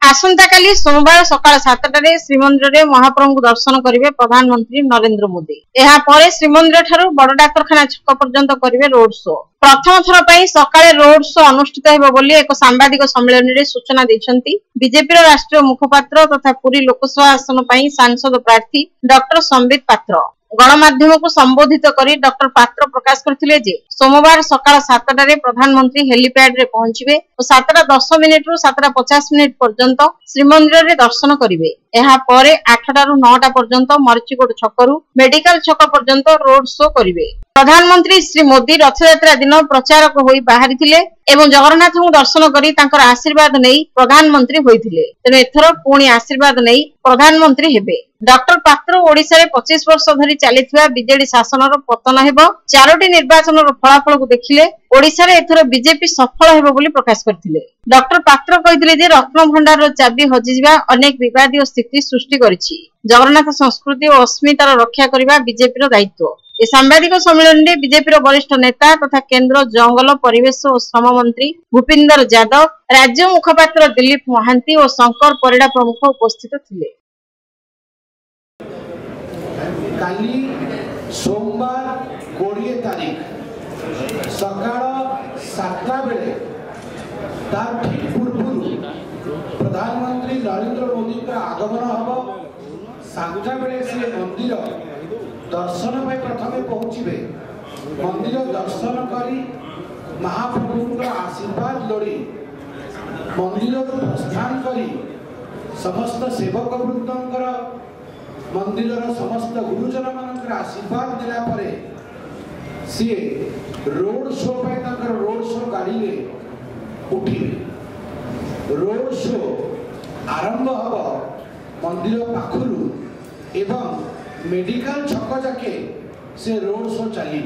आसंता काली सोमवार सकाळ 7टारे श्रीमंदिर रे महाप्रभु दर्शन करिवे प्रधानमंत्री नरेंद्र मोदी। एहा परे श्रीमंदिर ठारू बड़ डाक्तरखाना छक पर्यंत करिवे रोड शो। प्रथम थर पई सकाळे रोड शो अनुष्ठित हेबो बोली एक सांबादिक सम्मेलन रे सूचना दैछंती बीजेपी राष्ट्रीय मुखपात्र तथा पुरी लोकसभा आसन पई सांसद प्रार्थी डॉक्टर संबित पात्र। गणमाध्यम को संबोधित करी डॉक्टर पात्र प्रकाश करथिले जे सोमवार सकाळ 7टारे प्रधानमंत्री हेलीपैड रे पहुंचीबे और 7:10 रु 7:50 पर्यंत श्रीमंदिर रे दर्शन करिवे। एहा परे 8टा रु 9टा पर्यंत मरचिकोट छकरू मेडिकल छक पर्यंत रोड शो करिवे। प्रधानमंत्री श्री मोदी रथयात्रा दिन प्रचारक होई बाहरी थिले एवं जगन्नाथ को दर्शन करी तांकर आशीर्वाद नहीं प्रधानमंत्री होइथिले। तेने एथर पुणी आशीर्वाद नहीं प्रधानमंत्री हेबे। डॉक्टर पात्र ओडिसा रे 25 वर्ष धरी चलीथिबा बीजेडी शासनर पतन हेबो। 4टी निर्वाचन फलाफल को देखिले ओडिसा रे एथर बीजेपी सफल हेबो बोली प्रकाश करथिले। डॉक्टर पात्र कहिथिले जे रत्न भंडार रो चाबी हजिजिबा अनेक विवादीय स्थिति सृष्टि करिछि। जगन्नाथ संस्कृति और अस्मितार रक्षा करिबा बीजेपी रो दायित्व। ए सांबादिक सम्मेलन में बीजेपी वरिष्ठ नेता तथा केंद्र जंगल परिवेश और श्रम मंत्री भूपिंदर यादव, राज्य मुखपात्र दिलीप महांती और शंकर परिड़ा प्रमुख उपस्थित थिले। काली सोमवार 20 तारीख सकाळ 7टा बेले तार ठीक पूर्व प्रधानमंत्री नरेंद्र मोदी का आगमन हब। 7टा बेले से मंदिर दर्शन पे प्रथमे पहुँचे। मंदिर दर्शन करी महाप्रभु आशीर्वाद लोड़ी मंदिर प्रस्थान करी समस्त सेवक वृंदर मंदिर समस्त गुरुजन मान आशीर्वाद देला परे सी रोड शो पे रोड शो गाड़ी रे उठिबे। रोड शो आरंभ हब मंदिर पाखरु एवं मेडिकल छक जाके से रोड शो चली।